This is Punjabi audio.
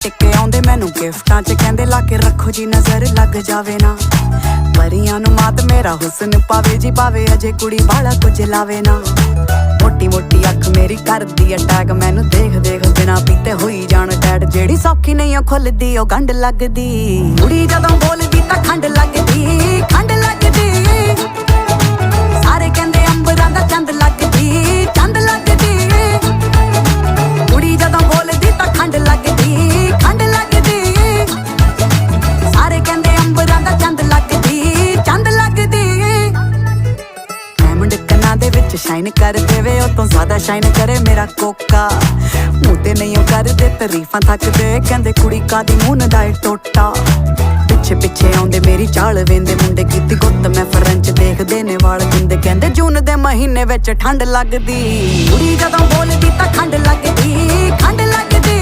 ਟਿੱਕੇ ਆਉਂਦੇ ਮੈਨੂੰ ਗਿਫਟਾਂ 'ਚ ਕਹਿੰਦੇ ਲਾ ਕੇ ਰੱਖੋ ਜੀ ਨਜ਼ਰ ਲੱਗ ਜਾਵੇ ਨਾ। ਪਰੀਆਂ ਨੂੰ ਮਾਤ ਮੇਰਾ ਹੁਸਨ ਪਾਵੇ ਜੀ ਪਾਵੇ, ਅਜੇ ਕੁੜੀ ਵਾਲਾ ਕੁਝ ਲਾਵੇ ਨਾ। ਮੋਟੀ ਮੋਟੀ ਅੱਖ ਮੇਰੀ ਕਰਦੀ ਅਟੈਕ, ਮੈਨੂੰ ਦੇਖ ਦੇਖ ਬਿਨਾ ਪੀਤੇ ਹੋਈ ਜਾਣ ਟੈਡ। ਜਿਹੜੀ ਸੌਖੀ ਨਹੀਂ ਉਹ ਖੁੱਲਦੀ ਉਹ ਗੰਢ ਲੱਗਦੀ, ਕੁੜੀ ਜਦੋਂ ਬੋਲਦੀ ਤਾਂ ਖੰਡ ਲੱਗਦੀ, ਖੰਡ ਲੱਗਦੀ। ਸਾਰੇ ਕਹਿੰਦੇ ਅੰਬਰਾਂ ਦਾ ਚੰਦ ਲੱਗਦੀ, ਚੰਦ ਲੱਗਦੀ। ਕੁੜੀ ਜਦੋਂ ਬੋਲਦੀ ਤਾਂ ਖੰਡ ਲੱਗਦੀ, ਖੰਡ ਲੱਗਦੀ। ਸਾਰੇ ਕਹਿੰਦੇ ਅੰਬਰਾਂ ਦਾ ਚੰਦ ਲੱਗਦੀ, ਚੰਦ ਲੱਗਦੀ। ਡਾਇਮੰਡ ਕੰਨਾਂ ਦੇ ਵਿੱਚ ਸ਼ਾਈਨ ਕਰ ਦੇਵੇ, ਉਹ ਤੋਂ ਜ਼ਿਆਦਾ ਸ਼ਾਈਨ ਕਰੇ ਮੇਰਾ ਕੋਕਾ। ਮੂੰਹ ਤੇ ਨਹੀਂ ਉਹ ਕਰਦੇ ਤਾਰੀਫਾਂ ਥੱਕਦੇ, ਕਹਿੰਦੇ ਕੁੜੀ ਕਾਦੀ ਮੂੰਹ ਦਾ ਏ ਟੋਟਾ। ਪਿੱਛੇ ਪਿੱਛੇ ਆਉਂਦੇ ਮੇਰੀ ਚਾਲ ਵੇਂਦੇ ਮੁੰਡੇ, ਕੀਤੀ ਗੁੱਤ ਮੈਂ ਫਰੈਂਚ ਦੇਖਦੇ ਨੇ ਵਾਲ ਦਿੰਦੇ। ਕਹਿੰਦੇ ਜੂਨ ਦੇ ਮਹੀਨੇ ਵਿੱਚ ਠੰਡ ਲੱਗਦੀ, ਕੁੜੀ ਜਦੋਂ ਬੋਲਦੀ ਤਾਂ ਖੰਡ ਲੱਗਦੀ, ਖੰਡ ਲੱਗਦੀ।